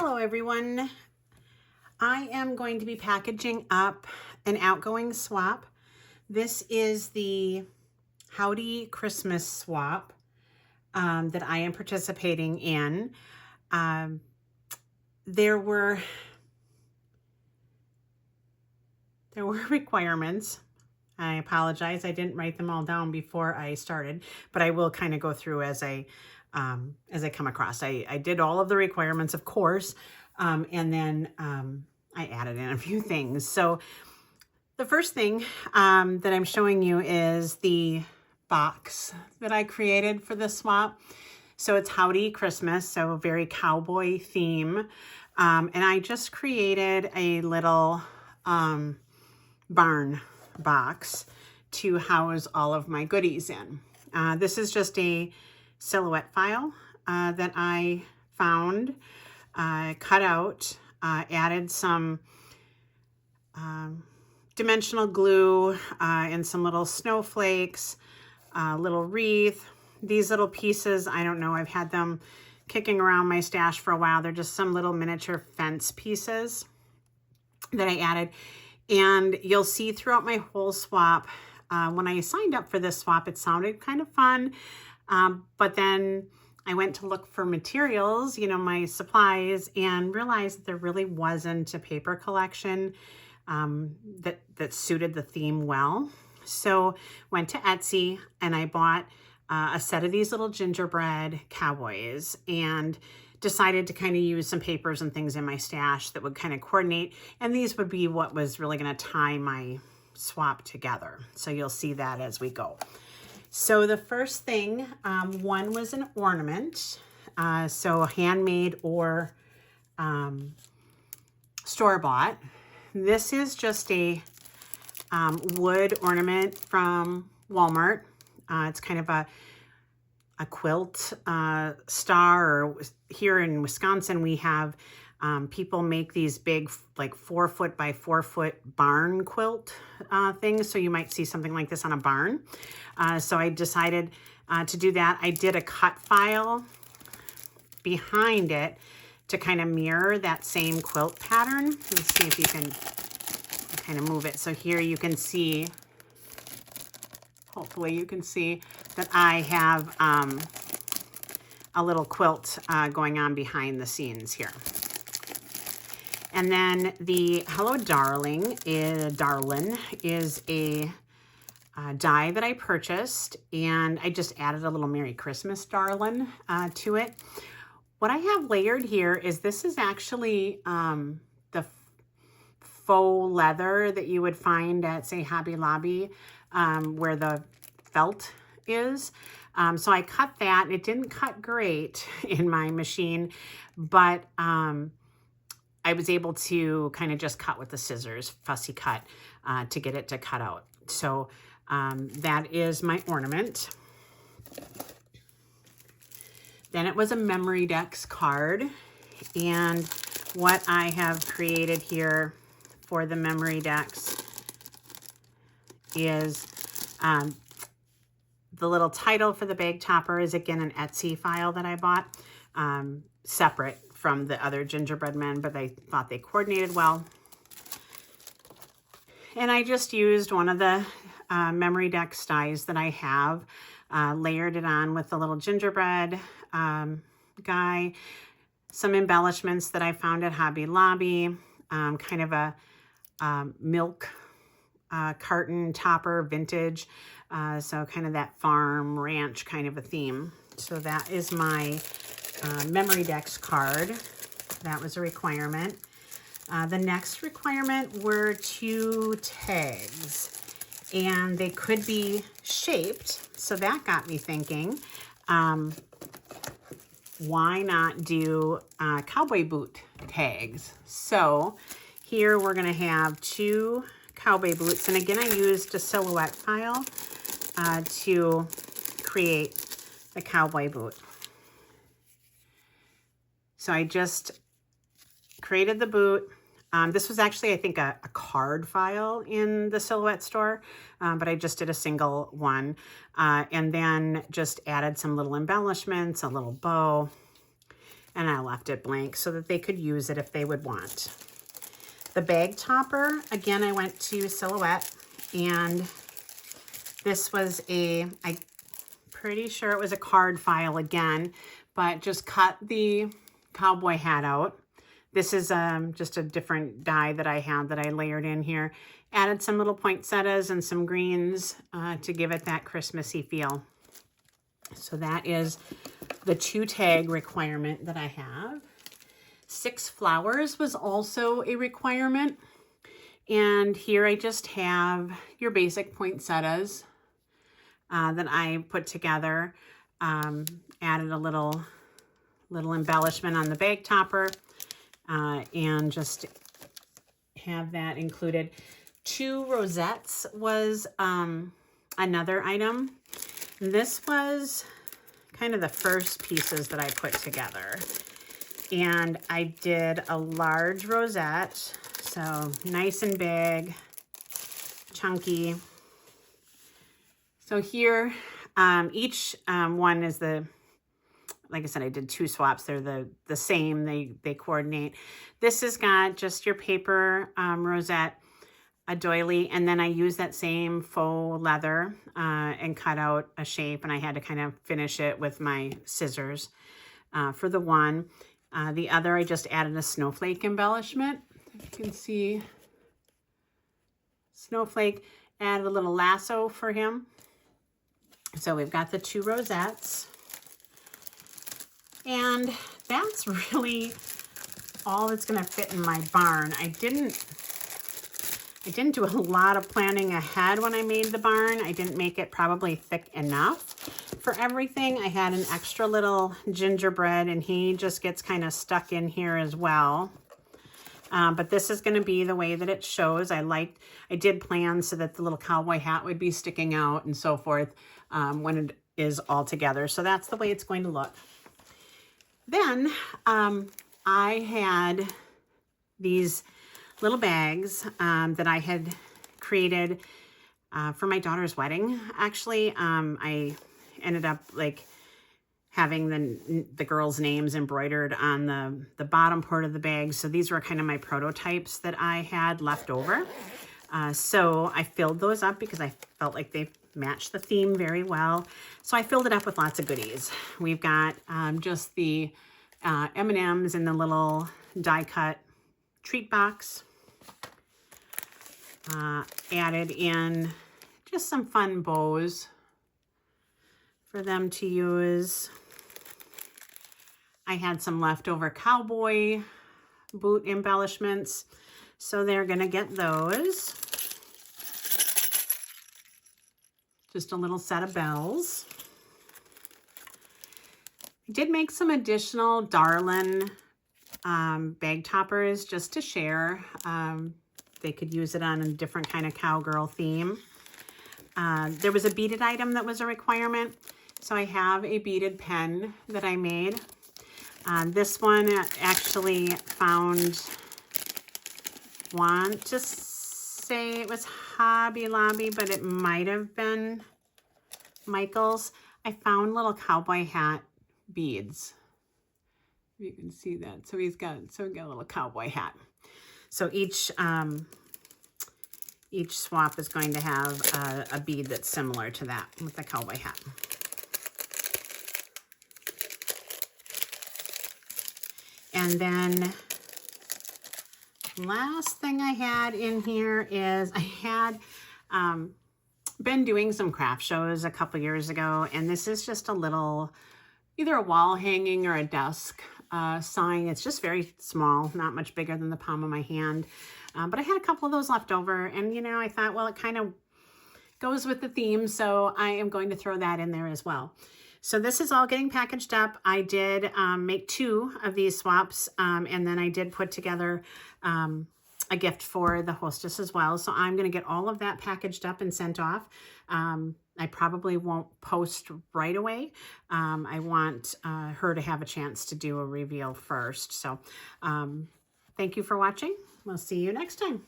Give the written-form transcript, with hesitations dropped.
Hello everyone. I am going to be packaging up an outgoing swap. This is the Howdy Christmas swap that I am participating in. There were requirements. I apologize, I didn't write them all down before I started, but I will kind of go through as I come across. I did all of the requirements, of course, and then I added in a few things. So the first thing that I'm showing you is the box that I created for this swap. So it's Howdy Christmas, so a very cowboy theme. And I just created a little barn box to house all of my goodies in. This is just a silhouette file that I found, cut out, added some dimensional glue and some little snowflakes, little wreath. These little pieces, I don't know, I've had them kicking around my stash for a while. They're just some little miniature fence pieces that I added. And you'll see throughout my whole swap, when I signed up for this swap, it sounded kind of fun. But then I went to look for materials, my supplies, and realized that there really wasn't a paper collection that suited the theme well. So went to Etsy and I bought a set of these little gingerbread cowboys and decided to kind of use some papers and things in my stash that would kind of coordinate. And these would be what was really going to tie my swap together. So you'll see that as we go. So the first thing, one was an ornament. So handmade or store-bought. This is just a wood ornament from Walmart. It's kind of a quilt star, or here in Wisconsin we have people make these big like 4-foot by 4-foot barn quilt things. So you might see something like this on a barn. So I decided to do that. I did a cut file behind it to kind of mirror that same quilt pattern. Let's see if you can kind of move it. So here you can see, hopefully you can see that I have a little quilt going on behind the scenes here. And then the Hello Darling is a die that I purchased, and I just added a little Merry Christmas Darling to it. What I have layered here is this is actually the faux leather that you would find at, say, Hobby Lobby, where the felt is. So I cut that. It didn't cut great in my machine, but I was able to kind of just cut with the scissors, fussy cut, to get it to cut out. So that is my ornament. Then it was a memory decks card. And what I have created here for the memory decks is the little title for the bag topper is, again, an Etsy file that I bought, separate from the other gingerbread men, but I thought they coordinated well. And I just used one of the memory decks dies that I have, layered it on with the little gingerbread guy, some embellishments that I found at Hobby Lobby, kind of a milk carton topper, vintage, so kind of that farm ranch kind of a theme. So that is my memory decks card. That was a requirement. The next requirement were 2 tags, and they could be shaped. So that got me thinking, why not do cowboy boot tags? So here we're going to have 2 cowboy boots. And again, I used a silhouette file to create the cowboy boot. So I just created the boot. This was actually, I think, a card file in the Silhouette store, but I just did a single one. And then just added some little embellishments, a little bow. and I left it blank so that they could use it if they would want. The bag topper, again, I went to Silhouette, and this was I'm pretty sure it was a card file again, but just cut the cowboy hat out. This is just a different die that I had that I layered in here. Added some little poinsettias and some greens to give it that Christmassy feel. So that is the 2 tag requirement that I have. 6 flowers was also a requirement. And here I just have your basic poinsettias that I put together. Added a little embellishment on the bag topper. And just have that included. 2 rosettes was another item. This was kind of the first pieces that I put together. And I did a large rosette, so nice and big, chunky. So here, each one is like I said, I did 2 swaps. They're the same. They coordinate. This has got just your paper rosette, a doily, and then I used that same faux leather and cut out a shape, and I had to kind of finish it with my scissors for the one. The other, I just added a snowflake embellishment. If you can see, snowflake, added a little lasso for him. So we've got the 2 rosettes. And that's really all that's going to fit in my barn. I didn't do a lot of planning ahead when I made the barn. I didn't make it probably thick enough for everything. I had an extra little gingerbread, and he just gets kind of stuck in here as well. But this is going to be the way that it shows. I did plan so that the little cowboy hat would be sticking out and so forth when it is all together. So that's the way it's going to look. Then I had these little bags that I had created for my daughter's wedding. Actually, I ended up like having the girls' names embroidered on the bottom part of the bag. So these were kind of my prototypes that I had left over. So I filled those up because I felt like they matched the theme very well. So I filled it up with lots of goodies. We've got just the M&Ms in the little die cut treat box. Added in just some fun bows for them to use. I had some leftover cowboy boot embellishments, so they're gonna get those. Just a little set of bells. I did make some additional Darlin bag toppers just to share. They could use it on a different kind of cowgirl theme. There was a beaded item that was a requirement. So I have a beaded pen that I made. This one actually found, want to say it was Hobby Lobby, but it might have been Michael's. I found little cowboy hat beads. You can see that. So we got a little cowboy hat. So each swap is going to have a bead that's similar to that with the cowboy hat. And then last thing I had in here is I had been doing some craft shows a couple years ago, and this is just a little, either a wall hanging or a desk sign. It's just very small, not much bigger than the palm of my hand. But I had a couple of those left over, and I thought, well, it kind of goes with the theme, so I am going to throw that in there as well. So this is all getting packaged up. I did make 2 of these swaps, and then I did put together a gift for the hostess as well. So I'm going to get all of that packaged up and sent off. I probably won't post right away. I want her to have a chance to do a reveal first. So thank you for watching. We'll see you next time.